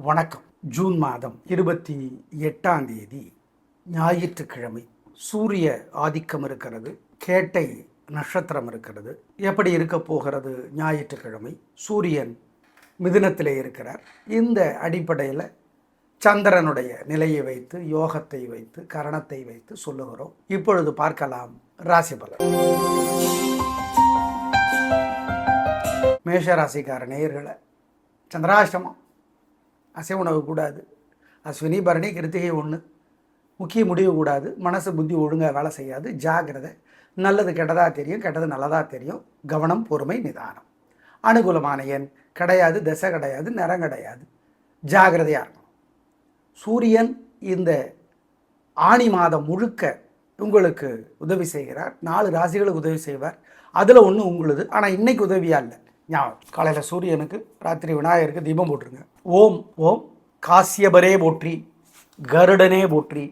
வணக்கம். ஜூன் மாதம் 28ஆம் தேதி ஞாயிற்றுக்கிழமை. சூரிய ஆதிக்கம் இருக்கிறது. கேட்டை நட்சத்திரம் இருக்கிறது. எப்படி இருக்க போகிறது? ஞாயிற்றுக்கிழமை சூரியன் மிதுனத்திலே இருக்கிறார். இந்த அடிப்படையில் சந்திரனுடைய நிலையை வைத்து, யோகத்தை வைத்து, கரணத்தை வைத்து சொல்லுகிறோம். இப்பொழுது பார்க்கலாம் ராசி பலன். மேஷராசிக்கார நேயர்களை, சந்திராஷ்டமம், அசைவ உணவு கூடாது. அஸ்வினி பரணி கிருத்திகை 1 முக்கிய முடிவு கூடாது. மனசு புத்தி ஒழுங்காக வேலை செய்யாது. ஜாகிரதை. நல்லது கெட்டதாக தெரியும், கெட்டது நல்லதாக தெரியும். கவனம், பொறுமை, நிதானம். அனுகூலமான எண் கிடையாது, திசை கிடையாது, நிறம் கிடையாது. ஜாகிரதையாக இருக்கணும். சூரியன் இந்த ஆணி மாதம் முழுக்க உங்களுக்கு உதவி செய்கிறார். 4 ராசிகளுக்கு உதவி செய்வார். அதில் ஒன்று உங்களுது. ஆனால் இன்னைக்கு உதவியாக இல்லை. ஞாபகம், காலையில் சூரியனுக்கு, ராத்திரி விநாயகருக்கு தீபம் போட்டுருங்க. ஓம் ஓம் காசியபரே போற்றி, கருடனே போற்றி,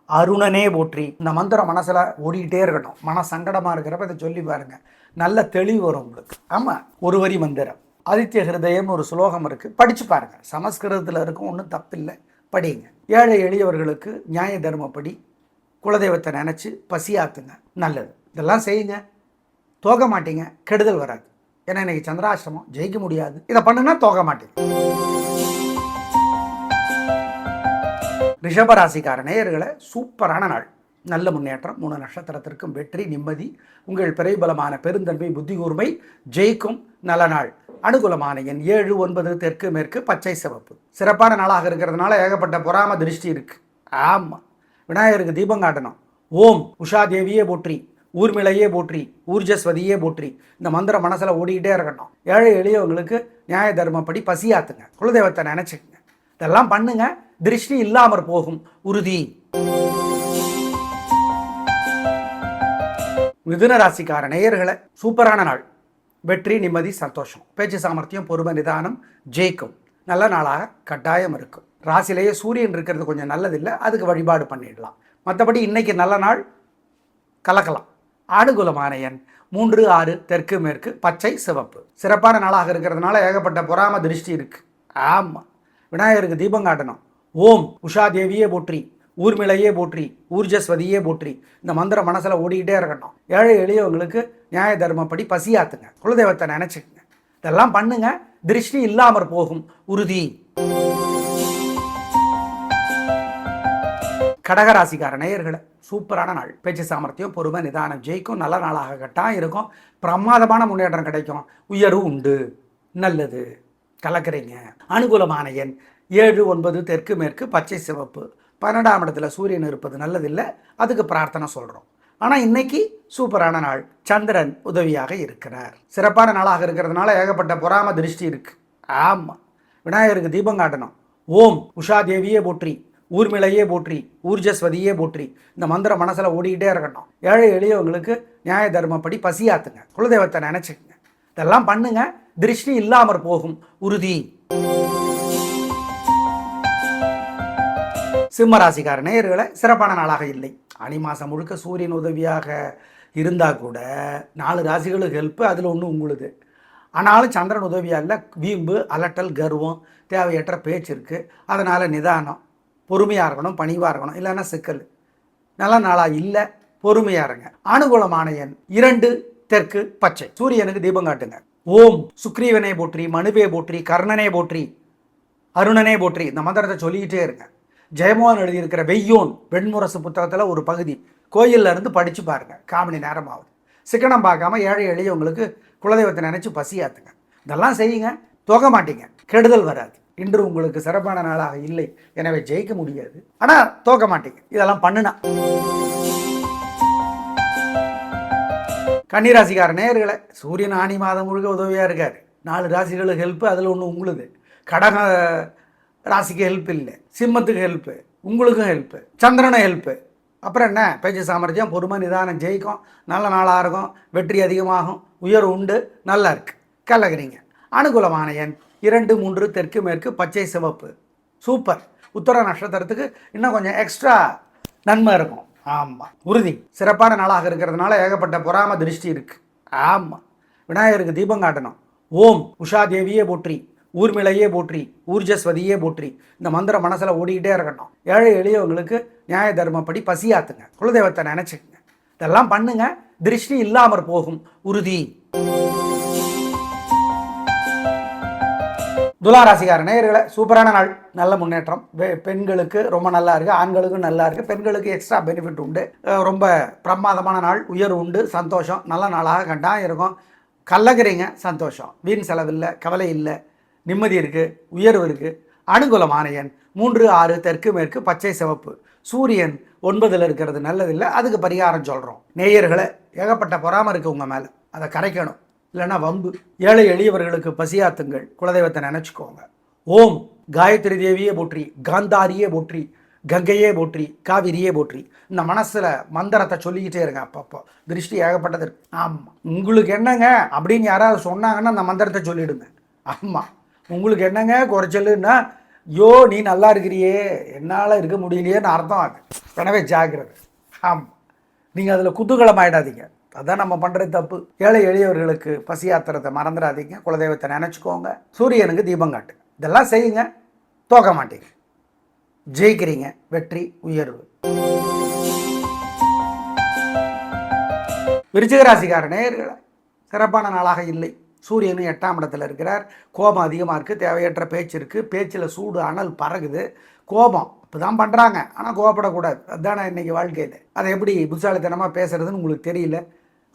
அருணனே போற்றி. இந்த மந்திரம் மனசில் ஓடிக்கிட்டே இருக்கட்டும். மன சங்கடமாக இருக்கிறப்ப இதை சொல்லி பாருங்கள். நல்ல தெளிவு வரும் உங்களுக்கு. ஆமாம், ஒரு வரி மந்திரம். ஆதித்ய ஹிருதயம்னு ஒரு ஸ்லோகம் இருக்குது, படித்து பாருங்கள். சமஸ்கிருதத்தில் இருக்கும், ஒன்றும் தப்பில்லை, படிங்க. ஏழை எளியவர்களுக்கு நியாய தர்மப்படி குலதெய்வத்தை நினச்சி பசியாத்துங்க. நல்லது. இதெல்லாம் செய்யுங்க. தோக மாட்டீங்க, கெடுதல் வராது. ஏன்னா இன்னைக்கு சந்திராஷ்டமம், ஜெயிக்க முடியாது. இதை பண்ணுன்னா தோக மாட்டீங்க. ரிஷபராசிக்கார நேயர்களை, சூப்பரான நாள். நல்ல முன்னேற்றம். 3 நட்சத்திரத்திற்கும் வெற்றி, நிம்மதி. உங்கள் பிறைபலமான பெருந்தன்மை, புத்தி கூர்மை ஜெயிக்கும் நல்ல நாள். அனுகூலமான எண் 7, 9, தெற்கு மேற்கு, பச்சை சிவப்பு. சிறப்பான நாளாக இருக்கிறதுனால ஏகப்பட்ட பொறாம திருஷ்டி இருக்கு. ஆமாம், விநாயகருக்கு தீபம் காட்டணும். ஓம் உஷா தேவியே போற்றி, ஊர்மிளையே போற்றி, ஊர்ஜஸ்வதியே போற்றி. இந்த மந்திரம் மனசில் ஓடிக்கிட்டே இருக்கட்டும். ஏழை எளியவங்களுக்கு நியாய தர்மப்படி பசியாத்துங்க. குலதெய்வத்தை நினச்சிக்கங்க. இதெல்லாம் பண்ணுங்க. திருஷ்டி இல்லாமற் போகும், உறுதி. மிதுன ராசிக்கார நேயர்களை, சூப்பரான நாள். வெற்றி, நிம்மதி, சந்தோஷம். பேச்சு சாமர்த்தியம், பொறுமை, நிதானம் ஜெயிக்கும் நல்ல நாளாக கட்டாயம் இருக்கும். ராசிலேயே சூரியன் இருக்கிறது கொஞ்சம் நல்லதில்லை, அதுக்கு வழிபாடு பண்ணிடலாம். மற்றபடி இன்னைக்கு நல்ல நாள், கலக்கலாம். அனுகூலமான எண் 3, 6, தெற்கு மேற்கு, பச்சை சிவப்பு. சிறப்பான நாளாக இருக்கிறதுனால ஏகப்பட்ட பொறாம திருஷ்டி இருக்கு. ஆமாம், விநாயகருக்கு தீபம் காட்டணும். ஓம் உஷா தேவியே போற்றி, ஊர்மிளையே போற்றி, ஊர்ஜஸ்வதியே போற்றி. இந்த மந்திரம் மனசில் ஓடிக்கிட்டே இருக்கட்டும். ஏழை எளியவங்களுக்கு நியாய தர்மப்படி பசியாத்துங்க. குலதெய்வத்தை நினச்சிக்கங்க. இதெல்லாம் பண்ணுங்க. திருஷ்டி இல்லாமற் போகும், உறுதி. கடகராசிக்கார நேயர்களை, சூப்பரான நாள். பேச்சு சாமர்த்தியம், பொறுமை, நிதானம் ஜெயிக்கும் நல்ல நாளாக கட்டாயம் இருக்கும். பிரமாதமான முன்னேற்றம் கிடைக்கும். உயர்வு உண்டு. நல்லது, கலக்கிறீங்க. அனுகூலமான எண் 7, 9, தெற்கு மேற்கு, பச்சை சிவப்பு. 12ஆம் இடத்துல சூரியன் இருப்பது நல்லதில்லை, அதுக்கு பிரார்த்தனை சொல்கிறோம். ஆனால் இன்னைக்கு சூப்பரான நாள். சந்திரன் உதவியாக இருக்கிறார். சிறப்பான நாளாக இருக்கிறதுனால ஏகப்பட்ட பொறாம திருஷ்டி இருக்கு. ஆமாம், விநாயகருக்கு தீபம் காட்டணும். ஓம் உஷா தேவியே போற்றி, ஊர்மிளையே போற்றி, ஊர்ஜஸ்வதியே போற்றி. இந்த மந்திரம் மனசில் ஓடிக்கிட்டே இருக்கட்டும். ஏழை எளியவங்களுக்கு நியாய தர்மப்படி பசியாத்துங்க. குலதெய்வத்தை நினச்சிக்கங்க. இதெல்லாம் பண்ணுங்க. திருஷ்டி இல்லாமற் போகும், உறுதி. சிம்மராசிக்கார நேயர்களை, சிறப்பான நாளாக இல்லை. ஆனி மாதம் முழுக்க சூரியன் உதவியாக இருந்தால் கூட 4 ராசிகளுக்கு ஹெல்ப்பு, அதில் ஒன்று உங்களுது. ஆனாலும் சந்திரன் உதவியாக இல்லை. வீம்பு, அலட்டல், கர்வம், தேவையற்ற பேச்சு இருக்குது. அதனால் நிதானம், பொறுமையாக இருக்கணும், பணிவாக இருக்கணும். இல்லைன்னா சிக்கல். நல்ல நாளாக இல்லை, பொறுமையாக இருங்க. அனுகூலமான எண் 2, தெற்கு, பச்சை. சூரியனுக்கு தீபம் காட்டுங்க. ஓம் சுக்ரீவனே போற்றி, மனுவே போற்றி, கர்ணனே போற்றி, அருணனே போற்றி. இந்த மந்திரத்தை சொல்லிக்கிட்டே இருங்க. ஜெயமோகன் எழுதியிருக்கிற வெய்யோன் வெண்முரசு புத்தகத்தில் ஒரு பகுதி கோயிலில் இருந்து படித்து பாருங்கள். 1/4 மணி நேரம் ஆகுது. சிக்கனம் பார்க்காம ஏழை எளியவங்களுக்கு குலதெய்வத்தை நினச்சி பசியாத்துங்க. இதெல்லாம் செய்யுங்க. தோக மாட்டீங்க, கெடுதல் வராது. இன்று உங்களுக்கு சிறப்பான நாளாக இல்லை, எனவே ஜெயிக்க முடியாது. ஆனால் தோக்க மாட்டீங்க. இதெல்லாம் பண்ணுனா. கன்னிராசிக்கார நேயர்களை, சூரியன் ஆனி மாதம் முழுக்க உதவியாக இருக்கார். 4 ராசிகளுக்கு ஹெல்ப்பு, அதில் ஒன்று உங்களுது. கடக ராசிக்கு ஹெல்ப் இல்லை, சிம்மத்துக்கு ஹெல்ப்பு, உங்களுக்கும் ஹெல்ப்பு, சந்திரனும் ஹெல்ப்பு. அப்புறம் என்ன? பேச்சு சாமர்த்தியம், பொறுமை, நிதானம் ஜெயிக்கும். நல்ல நாளாக இருக்கும். வெற்றி அதிகமாகும். உயர்வு உண்டு. நல்லா இருக்கு, கலகிறீங்க. அனுகூலமான எண் 2, 3, தெற்கு மேற்கு, பச்சை சிவப்பு. சூப்பர். உத்தர நட்சத்திரத்துக்கு இன்னும் கொஞ்சம் எக்ஸ்ட்ரா நன்மை இருக்கும். ஆமாம், உறுதி. சிறப்பான நாளாக இருக்கிறதுனால ஏகப்பட்ட பொறாம திருஷ்டி இருக்கு. ஆமாம், விநாயகருக்கு தீபம் காட்டணும். ஓம் உஷா தேவியே போற்றி, ஊர்மிளையே போற்றி, ஊர்ஜஸ்வதியே போற்றி. இந்த மந்திரம் மனசில் ஓடிக்கிட்டே இருக்கட்டும். ஏழை எளியவங்களுக்கு நியாய தர்மப்படி பசியாத்துங்க, குலதெய்வத்தை நினச்சிக்கங்க. இதெல்லாம் பண்ணுங்க, திருஷ்டி இல்லாமற் போகும் உறுதி. துளாராசிக்கார நேயர்களை சூப்பரான நாள், நல்ல முன்னேற்றம். பெண்களுக்கு ரொம்ப நல்லா இருக்குது, ஆண்களுக்கும் நல்லா இருக்குது. பெண்களுக்கு எக்ஸ்ட்ரா பெனிஃபிட் உண்டு. ரொம்ப பிரமாதமான நாள், உயர்வு உண்டு, சந்தோஷம். நல்ல நாளாக கண்டால் இருக்கும். கல்லகிறீங்க, சந்தோஷம். வீண் செலவில்லை, கவலை இல்லை, நிம்மதி இருக்குது, உயர்வு இருக்குது. அனுகூலமான எண் 3, 6, தெற்கு மேற்கு, பச்சை சிவப்பு. சூரியன் 9ல் இருக்கிறது நல்லதில்லை, அதுக்கு பரிகாரம் சொல்கிறோம். நேயர்களை ஏகப்பட்ட பொறாமை இருக்குது உங்கள் மேலே, அதை கரைக்கணும், இல்லைன்னா வம்பு. ஏழை எளியவர்களுக்கு பசியாத்துங்கள், குலதெய்வத்தை நினச்சிக்கோங்க. ஓம் காயத்ரி தேவியே போற்றி, காந்தாரியே போற்றி, கங்கையே போற்றி, காவிரியே போற்றி. இந்த மனசில் மந்திரத்தை சொல்லிக்கிட்டே இருங்க அப்பப்போ. திருஷ்டி ஏகப்பட்டது இருக்கு. ஆமாம், உங்களுக்கு என்னங்க அப்படின்னு யாராவது சொன்னாங்கன்னா அந்த மந்திரத்தை சொல்லிவிடுங்க. ஆமாம், உங்களுக்கு என்னங்க குறைச்சலுன்னா, யோ நீ நல்லா இருக்கிறியே, என்னால் இருக்க முடியலையேன்னு அர்த்தம் ஆகுது. எனவே ஜாக்கிரதை. ஆமாம், நீங்கள் அதில் குதூகலம் ஆகிடாதீங்க, அதான் நம்ம பண்ணுறது தப்பு. ஏழை எளியவர்களுக்கு பசியாத்திரத்தை மறந்துடாதீங்க, குலதெய்வத்தை நினச்சிக்கோங்க. சூரியனுக்கு தீபம் காட்டுங்க. இதெல்லாம் செய்யுங்க, தோக்க மாட்டீங்க, ஜெயிக்கிறீங்க. வெற்றி, உயர்வு. விருச்சிக ராசிக்கார நேயர்களை சிறப்பான நாளாக இல்லை. சூரியனும் 8ஆம் இடத்துல இருக்கிறார். கோபம் அதிகமாக இருக்குது, தேவையற்ற பேச்சு இருக்குது, பேச்சில் சூடு அனல் பறகுது. கோபம் இப்போ தான் பண்ணுறாங்க, ஆனால் கோபப்படக்கூடாது. அதுதானே இன்றைக்கி வாழ்க்கையில். அதை எப்படி புத்திசாலித்தனமாக பேசுகிறதுன்னு உங்களுக்கு தெரியல.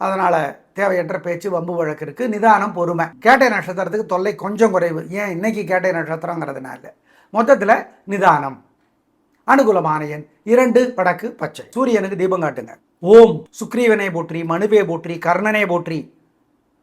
அதனால் தேவையற்ற பேச்சு, வம்பு வழக்கு இருக்குது. நிதானம், பொறுமை. கேட்டை நட்சத்திரத்துக்கு தொல்லை கொஞ்சம் குறைவு. ஏன் இன்னைக்கு கேட்டை நட்சத்திரங்கிறதுனால. மொத்தத்தில் நிதானம். அனுகூலமான எண் 2, வடக்கு, பச்சை. சூரியனுக்கு தீபம் காட்டுங்க. ஓம் சுக்ரீவனே போற்றி, மனுவே போற்றி, கர்ணனே போற்றி,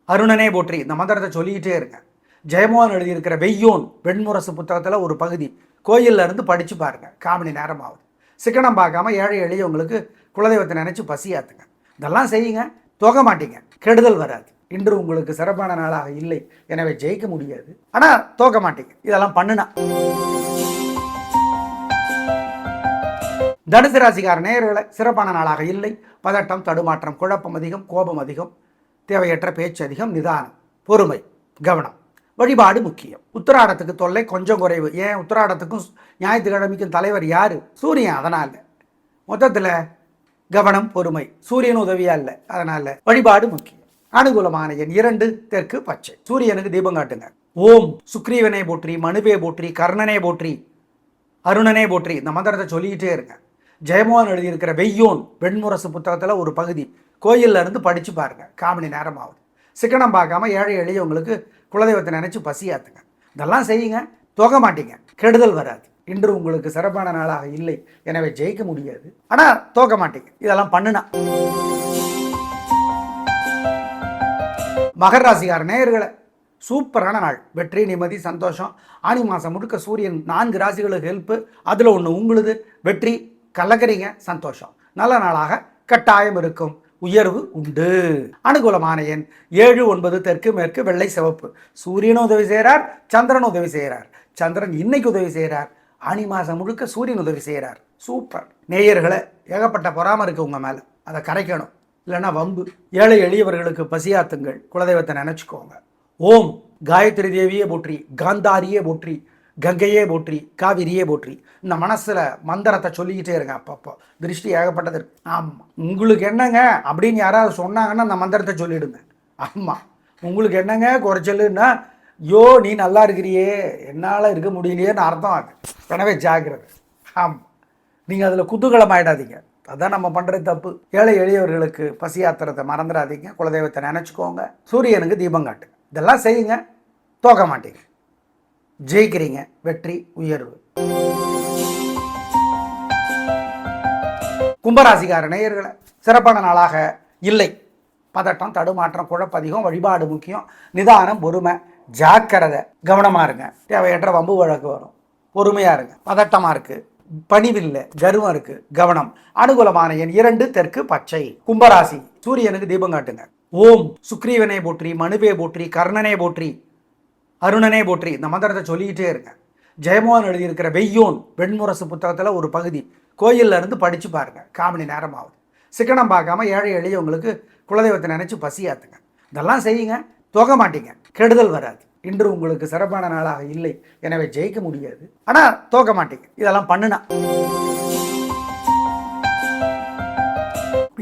அருணனே போற்றி. இந்த மந்திரத்தை சொல்லிக்கிட்டே இருங்க. ஜெயமோகன் எழுதியிருக்கிற வெய்யோன் வெண்முரசு புத்தகத்தில் ஒரு பகுதி கோயிலில் இருந்து படித்து பாருங்கள். 1/4 மணி நேரம் ஆகுது. சிக்கனம் பார்க்காம ஏழை எளியவங்களுக்கு குலதெய்வத்தை நினச்சி பசியாத்துங்க. இதெல்லாம் செய்யுங்க, தோக்க மாட்டீங்க, கெடுதல் வராது. இன்று உங்களுக்கு சிறப்பான நாளாக இல்லை, எனவே ஜெயிக்க முடியாது, ஆனால் தோக்க மாட்டீங்க. இதெல்லாம் பண்ணுனா. தனுசு ராசிக்கார நேயர்களை சிறப்பான நாளாக இல்லை. பதட்டம், தடுமாற்றம், குழப்பம் அதிகம், கோபம் அதிகம், தேவையற்ற பேச்சு அதிகம், நிதானம், பொறுமை, கவனம். வழிபாடு முக்கியம். உத்திராடத்துக்கு தொல்லை கொஞ்சம் குறைவு. ஏன் உத்திராடத்துக்கும் ஞாயிற்றுக்கிழமைக்கும் தலைவர் யார்? சூரியன். அதனால் மொத்தத்தில் கவனம், பொறுமை. சூரியன் உதவியா இல்லை, அதனால் வழிபாடு முக்கியம். அனுகூலமான எண் 2, தெற்கு, பச்சை. சூரியனுக்கு தீபம் காட்டுங்க. ஓம் சுக்ரீவனே போற்றி, மனுவே போற்றி, கர்ணனே போற்றி, அருணனே போற்றி. இந்த மந்திரத்தை சொல்லிக்கிட்டே இருங்க. ஜெயமோகன் எழுதியிருக்கிற வெய்யோன் வெண்முரசு புத்தகத்தில் ஒரு பகுதி கோயிலில் இருந்து படித்து பாருங்கள். 1/4 மணி நேரம் ஆகுது. சிக்கனம் பார்க்காம ஏழை எளியவங்களுக்கு குலதெய்வத்தை நினச்சி பசியாத்துங்க. இதெல்லாம் செய்யுங்க, தோக்க மாட்டீங்க, கெடுதல் வராது. இன்று உங்களுக்கு சிறப்பான நாளாக இல்லை, எனவே ஜெயிக்க முடியாது, ஆனால் தோக்க மாட்டீங்க. இதெல்லாம் பண்ணுனா. மகர ராசிக்கார நேயர்களை சூப்பரான நாள். வெற்றி, நிம்மதி, சந்தோஷம். ஆனி மாதம் முழுக்க சூரியன் 4 ராசிகளுக்கு ஹெல்ப்பு. அதில் ஒன்று உங்களுது. வெற்றி, கலக்கிறீங்க, சந்தோஷம். நல்ல நாளாக கட்டாயம் இருக்கும், உயர்வு உண்டு. அனுகூலமான எண் 7, 9, தெற்கு மேற்கு, வெள்ளை சிவப்பு. சூரியனும் உதவி செய்கிறார், சந்திரன் உதவி செய்கிறார். சந்திரன் இன்னைக்கு உதவி செய்கிறார், ஆனி மாதம் முழுக்க சூரியன் உதவி செய்கிறார். சூப்பர். நேயர்களை ஏகப்பட்ட பொறாமை இருக்குது உங்கள் மேலே, அதை கரைக்கணும், இல்லைன்னா வம்பு. ஏழை எளியவர்களுக்கு பசியாத்துங்கள், குலதெய்வத்தை நினச்சிக்கோங்க. ஓம் காயத்ரி தேவியே போற்றி, காந்தாரியே போற்றி, கங்கையே போற்றி, காவிரியே போற்றி. இந்த மனசில் மந்திரத்தை சொல்லிக்கிட்டே இருங்க அப்பப்போ. திருஷ்டி ஏகப்பட்டது இருக்கு. ஆமாம், உங்களுக்கு என்னங்க அப்படின்னு யாராவது சொன்னாங்கன்னா அந்த மந்திரத்தை சொல்லிவிடுங்க. ஆமாம், உங்களுக்கு என்னங்க குறைச்சலுன்னா, யோ நீ நல்லா இருக்கிறியே, என்னால் இருக்க முடியலையேன்னு அர்த்தம் ஆகுது. எனவே ஜாக்கிரதை. ஆமாம், நீங்கள் அதில் குதூகலம் ஆகிடாதீங்க, அதான் நம்ம பண்ணுறது தப்பு. ஏழை எளியவர்களுக்கு பசியாத்திரத்தை மறந்துடாதீங்க, குலதெய்வத்தை நினச்சிக்கோங்க. சூரியனுக்கு தீபம் காட்டுங்க. இதெல்லாம் செய்யுங்க, தோக்க மாட்டீங்க, ஜெயிக்கிறீங்க. வெற்றி, உயர்வு. கும்பராசிக்கார நேயர்களை சிறப்பான நாளாக இல்லை. பதட்டம், தடுமாற்றம், குழப்பதிகம். வழிபாடு முக்கியம். நிதானம், பொறுமை, ஜாக்கிரதை, கவனமாக இருங்க. தேவையற்ற வம்பு வழக்கு வரும், பொறுமையாக இருங்க. பதட்டமாக இருக்குது, பணிவில்லை, கர்வம் இருக்குது, கவனம். அனுகூலமான எண் 2, தெற்கு, பச்சை. கும்பராசி. சூரியனுக்கு தீபம் காட்டுங்க. ஓம் சுக்ரீவனே போற்றி, மனுவே போற்றி, கர்ணனே போற்றி, அருணனே போற்றி. இந்த மந்திரத்தை சொல்லிக்கிட்டே இருங்க. ஜெயமோகன் எழுதியிருக்கிற வெய்யோன் வெண்முரசு புத்தகத்தில் ஒரு பகுதி கோயிலில் இருந்து படித்து பாருங்கள். 1/4 மணி நேரம் ஆகுது. சிக்கனம் பார்க்காம ஏழை எளியவங்களுக்கு குலதெய்வத்தை நினச்சி பசியாத்துங்க. இதெல்லாம் செய்யுங்க, தோக்க மாட்டீங்க, கெடுதல் வராது. இன்று உங்களுக்கு சிறப்பான நாளாக இல்லை, எனவே ஜெயிக்க முடியாது. ஆனால் தோக்க மாட்டீங்க இதெல்லாம் பண்ணுனா.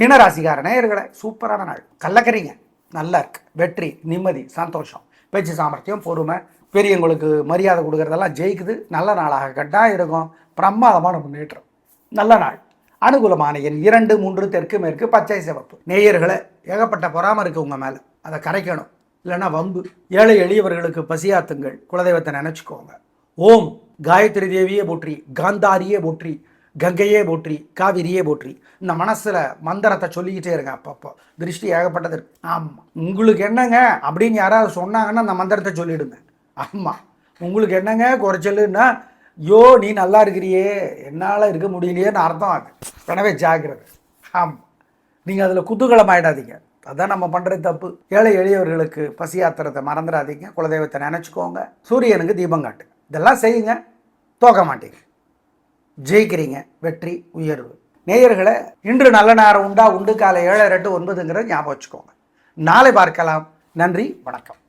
மீனராசிக்கார நேயர்களே, சூப்பரான நாள். கள்ளக்கறிங்க நல்லா இருக்கு. வெற்றி, நிம்மதி, சந்தோஷம், பேச்சு சாமர்த்தியம், பொறுமை, பெரியவங்களுக்கு மரியாதை கொடுக்கறதெல்லாம் ஜெயிக்குது. நல்ல நாளாக கட்டாயம் இருக்கும். பிரமாதமான முன்னேற்றம். நல்ல நாள். அனுகூலமான எண் 2, 3, தெற்கு மேற்கு, பச்சை சிவப்பு. நேயர்களை ஏகப்பட்ட பொறாம இருக்கு உங்கள் மேலே, அதை கரைக்கணும். இல்லைன்னா வம்பு. ஏழை எளியவர்களுக்கு பசியாத்துங்கள். குலதெய்வத்தை நினச்சிக்கோங்க. ஓம் காயத்ரி தேவியே போற்றி, காந்தாரியே போற்றி, கங்கையே போற்றி, காவிரியே போற்றி. இந்த மனசில் மந்திரத்தை சொல்லிக்கிட்டே இருங்க. அப்பப்போ திருஷ்டி ஏகப்பட்டது இருக்கு. ஆமாம், உங்களுக்கு என்னங்க அப்படின்னு யாராவது சொன்னாங்கன்னா அந்த மந்திரத்தை சொல்லிவிடுங்க. ஆமாம், உங்களுக்கு என்னங்க குறைச்சலுன்னா, யோ நீ நல்லா இருக்கிறியே, என்னால் இருக்க முடியலையேன்னு அர்த்தம் ஆகுது. எனவே ஜாக்கிரதை. ஆமாம், நீங்கள் அதில் குதூகலம் ஆகிடாதீங்க. அதான் நம்ம பண்ணுறது தப்பு. ஏழை எளியவர்களுக்கு பசியாத்திரத்தை மறந்துடாதீங்க. குலதெய்வத்தை நினச்சிக்கோங்க. சூரியனுக்கு தீபம் காட்டு. இதெல்லாம் செய்யுங்க. தோக்க மாட்டீங்க, ஜெயிக்கிறீங்க. வெற்றி, உயர்வு. நேயர்களை, இன்று நல்ல நேரம் உண்டு. காலை 7:09 ஞாபகம் வச்சுக்கோங்க. நாளை பார்க்கலாம். நன்றி, வணக்கம்.